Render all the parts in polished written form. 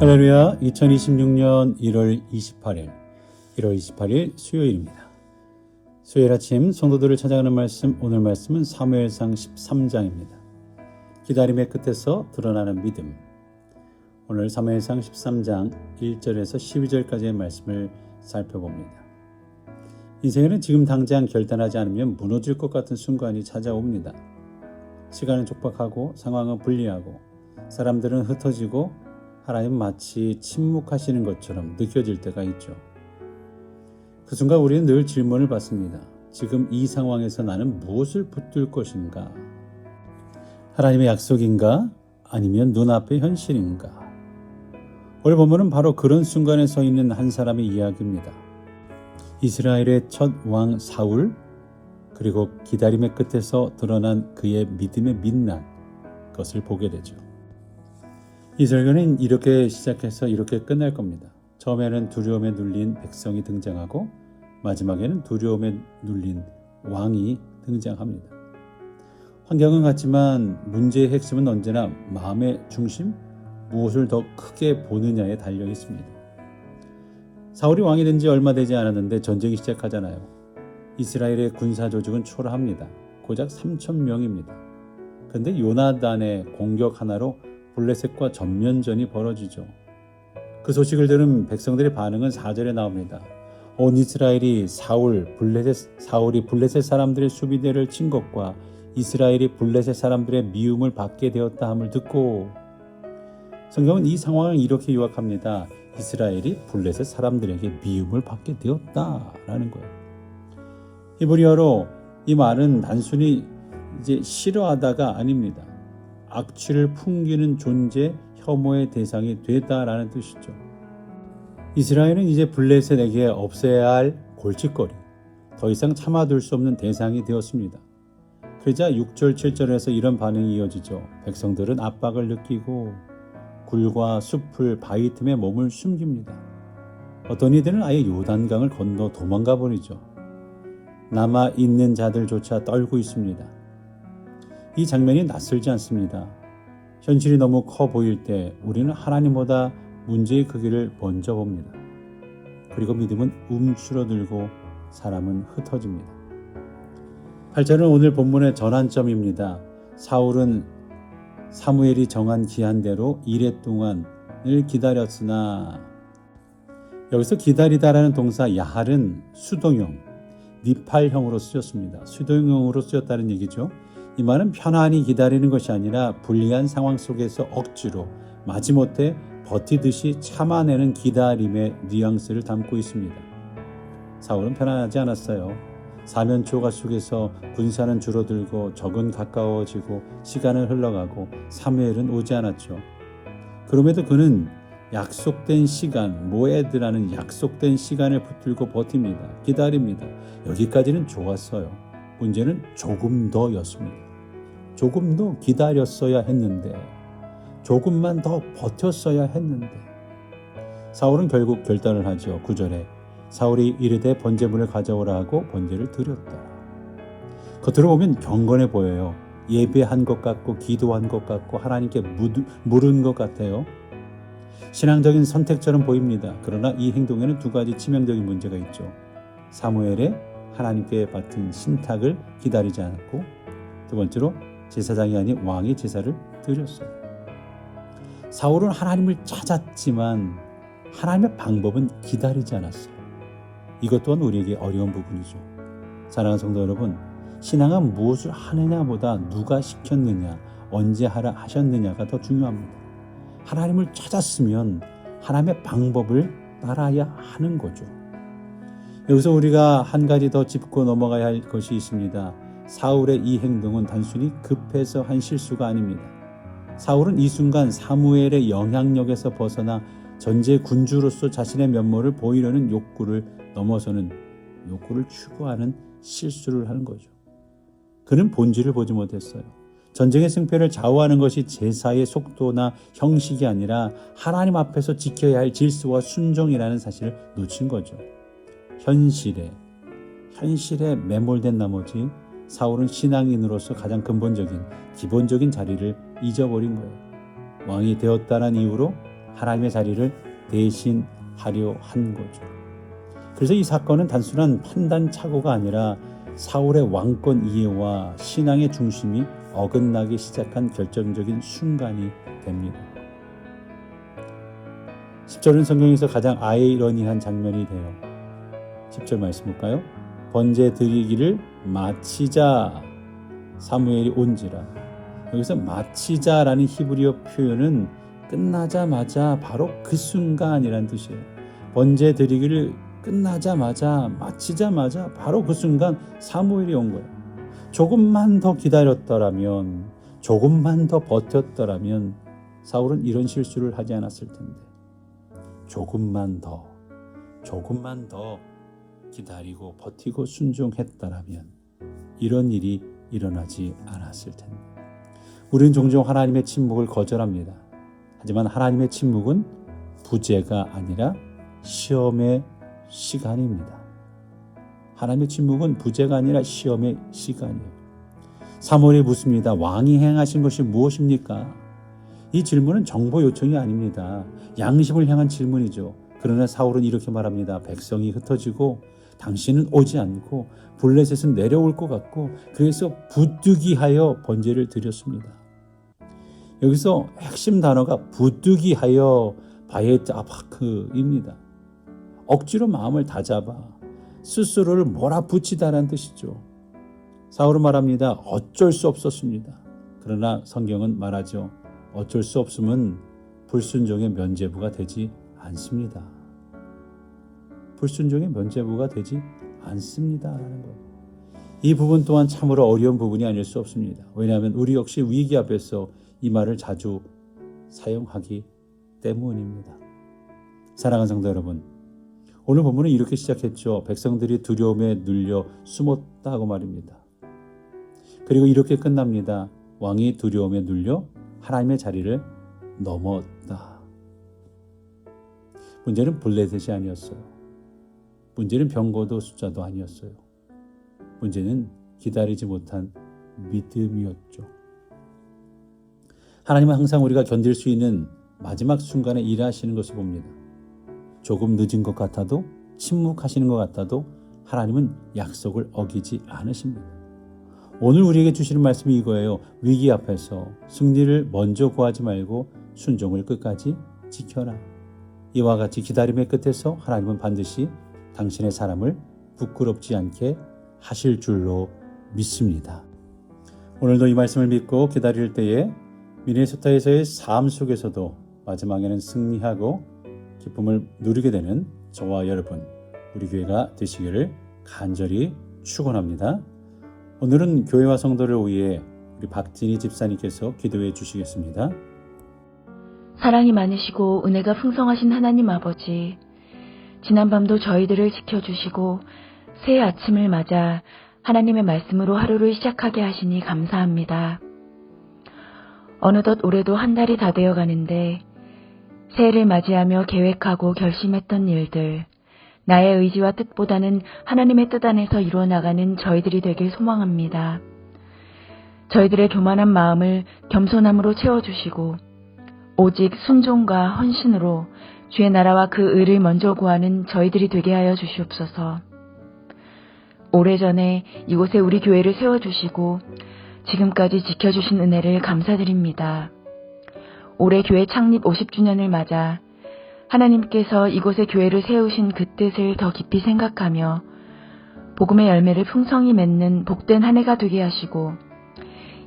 할렐루야. 2026년 1월 28일 수요일입니다. 수요일 아침 성도들을 찾아가는 말씀, 오늘 말씀은 사무엘상 13장입니다. 기다림의 끝에서 드러나는 믿음. 오늘 사무엘상 13장 1절에서 12절까지의 말씀을 살펴봅니다. 인생에는 지금 당장 결단하지 않으면 무너질 것 같은 순간이 찾아옵니다. 시간은 촉박하고 상황은 불리하고 사람들은 흩어지고 하나님은 마치 침묵하시는 것처럼 느껴질 때가 있죠. 그 순간 우리는 늘 질문을 받습니다. 지금 이 상황에서 나는 무엇을 붙들 것인가? 하나님의 약속인가? 아니면 눈앞의 현실인가? 오늘 본문은 바로 그런 순간에 서 있는 한 사람의 이야기입니다. 이스라엘의 첫 왕 사울, 그리고 기다림의 끝에서 드러난 그의 믿음의 민낯, 그것을 보게 되죠. 이 설교는 이렇게 시작해서 이렇게 끝날 겁니다. 처음에는 두려움에 눌린 백성이 등장하고 마지막에는 두려움에 눌린 왕이 등장합니다. 환경은 같지만 문제의 핵심은 언제나 마음의 중심, 무엇을 더 크게 보느냐에 달려 있습니다. 사울이 왕이 된 지 얼마 되지 않았는데 전쟁이 시작하잖아요. 이스라엘의 군사 조직은 초라합니다. 고작 3,000명입니다. 그런데 요나단의 공격 하나로 블레셋과 전면전이 벌어지죠. 그 소식을 들은 백성들의 반응은 4절에 나옵니다. 온 이스라엘이 사울이 블레셋 사람들의 수비대를 친 것과 이스라엘이 블레셋 사람들의 미움을 받게 되었다 함을 듣고, 성경은 이 상황을 이렇게 요약합니다. 이스라엘이 블레셋 사람들에게 미움을 받게 되었다라는 거예요. 히브리어로 이 말은 단순히 싫어하다가 아닙니다. 악취를 풍기는 존재, 혐오의 대상이 되다라는 뜻이죠. 이스라엘은 이제 블레셋에게 없애야 할 골칫거리, 더 이상 참아둘 수 없는 대상이 되었습니다. 그러자 6절, 7절에서 이런 반응이 이어지죠. 백성들은 압박을 느끼고 굴과 숲을 바위 틈에 몸을 숨깁니다. 어떤 이들은 아예 요단강을 건너 도망가 버리죠. 남아있는 자들조차 떨고 있습니다. 이 장면이 낯설지 않습니다. 현실이 너무 커 보일 때 우리는 하나님보다 문제의 크기를 먼저 봅니다. 그리고 믿음은 움츠러들고 사람은 흩어집니다. 8절은 오늘 본문의 전환점입니다. 사울은 사무엘이 정한 기한대로 이레 동안을 기다렸으나, 여기서 기다리다라는 동사 야할은 수동형, 니팔형으로 쓰였습니다. 수동형으로 쓰였다는 얘기죠. 이 말은 편안히 기다리는 것이 아니라 불리한 상황 속에서 억지로 마지못해 버티듯이 참아내는 기다림의 뉘앙스를 담고 있습니다. 사울은 편안하지 않았어요. 사면초가 속에서 군사는 줄어들고 적은 가까워지고 시간은 흘러가고 사무엘은 오지 않았죠. 그럼에도 그는 약속된 시간, 모에드라는 약속된 시간을 붙들고 버팁니다. 기다립니다. 여기까지는 좋았어요. 문제는 조금 더였습니다. 조금 더 기다렸어야 했는데, 조금만 더 버텼어야 했는데. 사울은 결국 결단을 하죠. 9절에 사울이 이르되 번제물을 가져오라 하고 번제를 드렸다. 겉으로 보면 경건해 보여요. 예배한 것 같고 기도한 것 같고 하나님께 물은 것 같아요. 신앙적인 선택처럼 보입니다. 그러나 이 행동에는 두 가지 치명적인 문제가 있죠. 사무엘의 하나님께 받은 신탁을 기다리지 않았고, 두 번째로 제사장이 아닌 왕이 제사를 드렸어요. 사울은 하나님을 찾았지만 하나님의 방법은 기다리지 않았어요. 이것 또한 우리에게 어려운 부분이죠. 사랑하는 성도 여러분, 신앙은 무엇을 하느냐보다 누가 시켰느냐, 언제 하라 하셨느냐가 더 중요합니다. 하나님을 찾았으면 하나님의 방법을 따라야 하는 거죠. 여기서 우리가 한 가지 더 짚고 넘어가야 할 것이 있습니다. 사울의 이 행동은 단순히 급해서 한 실수가 아닙니다. 사울은 이 순간 사무엘의 영향력에서 벗어나 전제 군주로서 자신의 면모를 보이려는 욕구를 넘어서는, 욕구를 추구하는 실수를 하는 거죠. 그는 본질을 보지 못했어요. 전쟁의 승패를 좌우하는 것이 제사의 속도나 형식이 아니라 하나님 앞에서 지켜야 할 질서와 순종이라는 사실을 놓친 거죠. 현실에 매몰된 나머지 사울은 신앙인으로서 가장 근본적인, 기본적인 자리를 잊어버린 거예요. 왕이 되었다는 이유로 하나님의 자리를 대신하려 한 거죠. 그래서 이 사건은 단순한 판단 착오가 아니라 사울의 왕권 이해와 신앙의 중심이 어긋나기 시작한 결정적인 순간이 됩니다. 10절은 성경에서 가장 아이러니한 장면이 돼요. 10절 말씀 볼까요? 번제 드리기를 마치자 사무엘이 온지라. 여기서 마치자라는 히브리어 표현은 끝나자마자 바로 그 순간이라는 뜻이에요. 번제 드리기를 끝나자마자 마치자마자 바로 그 순간 사무엘이 온 거예요. 조금만 더 기다렸더라면, 조금만 더 버텼더라면 사울은 이런 실수를 하지 않았을 텐데, 조금만 더 기다리고 버티고 순종했더라면 이런 일이 일어나지 않았을 텐데. 우리는 종종 하나님의 침묵을 거절합니다. 하지만 하나님의 침묵은 부재가 아니라 시험의 시간입니다. 하나님의 침묵은 부재가 아니라 시험의 시간이에요. 사무엘이 묻습니다. 왕이 행하신 것이 무엇입니까? 이 질문은 정보 요청이 아닙니다. 양심을 향한 질문이죠. 그러나 사울은 이렇게 말합니다. 백성이 흩어지고 당신은 오지 않고 블레셋은 내려올 것 같고 그래서 부득이하여 번제를 드렸습니다. 여기서 핵심 단어가 부득이하여 바예트 아파크입니다. 억지로 마음을 다잡아 스스로를 몰아붙이다라는 뜻이죠. 사울은 말합니다. 어쩔 수 없었습니다. 그러나 성경은 말하죠. 어쩔 수 없음은 불순종의 면죄부가 되지 않습니다. 불순종의 면죄부가 되지 않습니다라는 것. 이 부분 또한 참으로 어려운 부분이 아닐 수 없습니다. 왜냐하면 우리 역시 위기 앞에서 이 말을 자주 사용하기 때문입니다. 사랑하는 성도 여러분, 오늘 본문은 이렇게 시작했죠. 백성들이 두려움에 눌려 숨었다고 말입니다. 그리고 이렇게 끝납니다. 왕이 두려움에 눌려 하나님의 자리를 넘었다. 문제는 블레셋이 아니었어요. 문제는 병거도 숫자도 아니었어요. 문제는 기다리지 못한 믿음이었죠. 하나님은 항상 우리가 견딜 수 있는 마지막 순간에 일하시는 것을 봅니다. 조금 늦은 것 같아도, 침묵하시는 것 같아도 하나님은 약속을 어기지 않으십니다. 오늘 우리에게 주시는 말씀이 이거예요. 위기 앞에서 승리를 먼저 구하지 말고 순종을 끝까지 지켜라. 이와 같이 기다림의 끝에서 하나님은 반드시 당신의 사람을 부끄럽지 않게 하실 줄로 믿습니다. 오늘도 이 말씀을 믿고 기다릴 때에 미네소타에서의 삶 속에서도 마지막에는 승리하고 기쁨을 누리게 되는 저와 여러분, 우리 교회가 되시기를 간절히 축원합니다. 오늘은 교회와 성도를 위해 우리 박진희 집사님께서 기도해 주시겠습니다. 사랑이 많으시고 은혜가 풍성하신 하나님 아버지, 지난밤도 저희들을 지켜주시고 새 아침을 맞아 하나님의 말씀으로 하루를 시작하게 하시니 감사합니다. 어느덧 올해도 한 달이 다 되어 가는데 새해를 맞이하며 계획하고 결심했던 일들, 나의 의지와 뜻보다는 하나님의 뜻 안에서 이루어 나가는 저희들이 되길 소망합니다. 저희들의 교만한 마음을 겸손함으로 채워주시고 오직 순종과 헌신으로 주의 나라와 그 의를 먼저 구하는 저희들이 되게 하여 주시옵소서. 오래전에 이곳에 우리 교회를 세워주시고 지금까지 지켜주신 은혜를 감사드립니다. 올해 교회 창립 50주년을 맞아 하나님께서 이곳에 교회를 세우신 그 뜻을 더 깊이 생각하며 복음의 열매를 풍성히 맺는 복된 한 해가 되게 하시고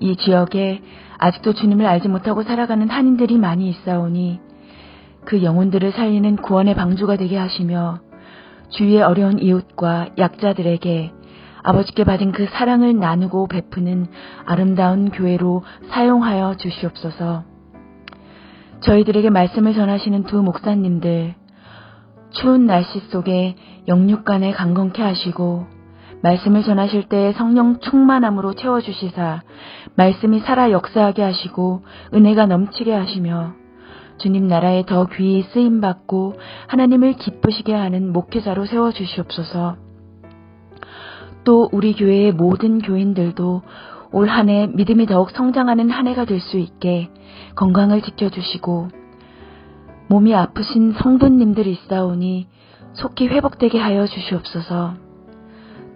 이 지역에 아직도 주님을 알지 못하고 살아가는 한인들이 많이 있사오니 그 영혼들을 살리는 구원의 방주가 되게 하시며 주위의 어려운 이웃과 약자들에게 아버지께 받은 그 사랑을 나누고 베푸는 아름다운 교회로 사용하여 주시옵소서. 저희들에게 말씀을 전하시는 두 목사님들, 추운 날씨 속에 영육간에 강건케 하시고 말씀을 전하실 때 성령 충만함으로 채워주시사 말씀이 살아 역사하게 하시고 은혜가 넘치게 하시며 주님 나라에 더 귀히 쓰임받고 하나님을 기쁘시게 하는 목회자로 세워주시옵소서. 또 우리 교회의 모든 교인들도 올 한 해 믿음이 더욱 성장하는 한 해가 될 수 있게 건강을 지켜주시고 몸이 아프신 성도님들이 있사오니 속히 회복되게 하여 주시옵소서.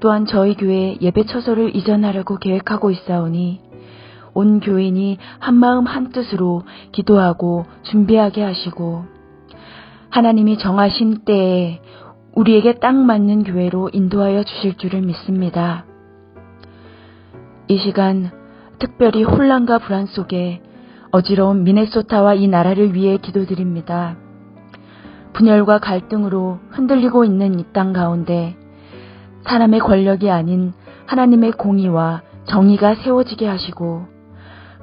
또한 저희 교회 예배 처소를 이전하려고 계획하고 있사오니 온 교인이 한마음 한뜻으로 기도하고 준비하게 하시고 하나님이 정하신 때에 우리에게 딱 맞는 교회로 인도하여 주실 줄을 믿습니다. 이 시간 특별히 혼란과 불안 속에 어지러운 미네소타와 이 나라를 위해 기도드립니다. 분열과 갈등으로 흔들리고 있는 이 땅 가운데 사람의 권력이 아닌 하나님의 공의와 정의가 세워지게 하시고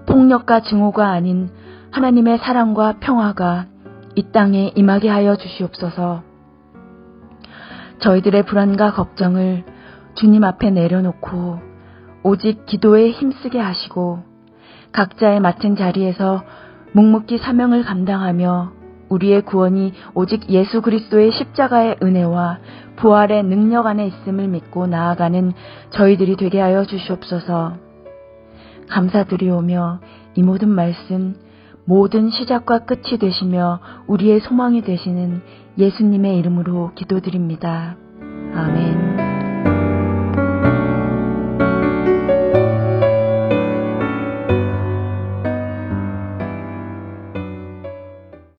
폭력과 증오가 아닌 하나님의 사랑과 평화가 이 땅에 임하게 하여 주시옵소서. 저희들의 불안과 걱정을 주님 앞에 내려놓고 오직 기도에 힘쓰게 하시고 각자의 맡은 자리에서 묵묵히 사명을 감당하며 우리의 구원이 오직 예수 그리스도의 십자가의 은혜와 부활의 능력 안에 있음을 믿고 나아가는 저희들이 되게 하여 주시옵소서. 감사드리오며 이 모든 말씀 모든 시작과 끝이 되시며 우리의 소망이 되시는 예수님의 이름으로 기도드립니다. 아멘.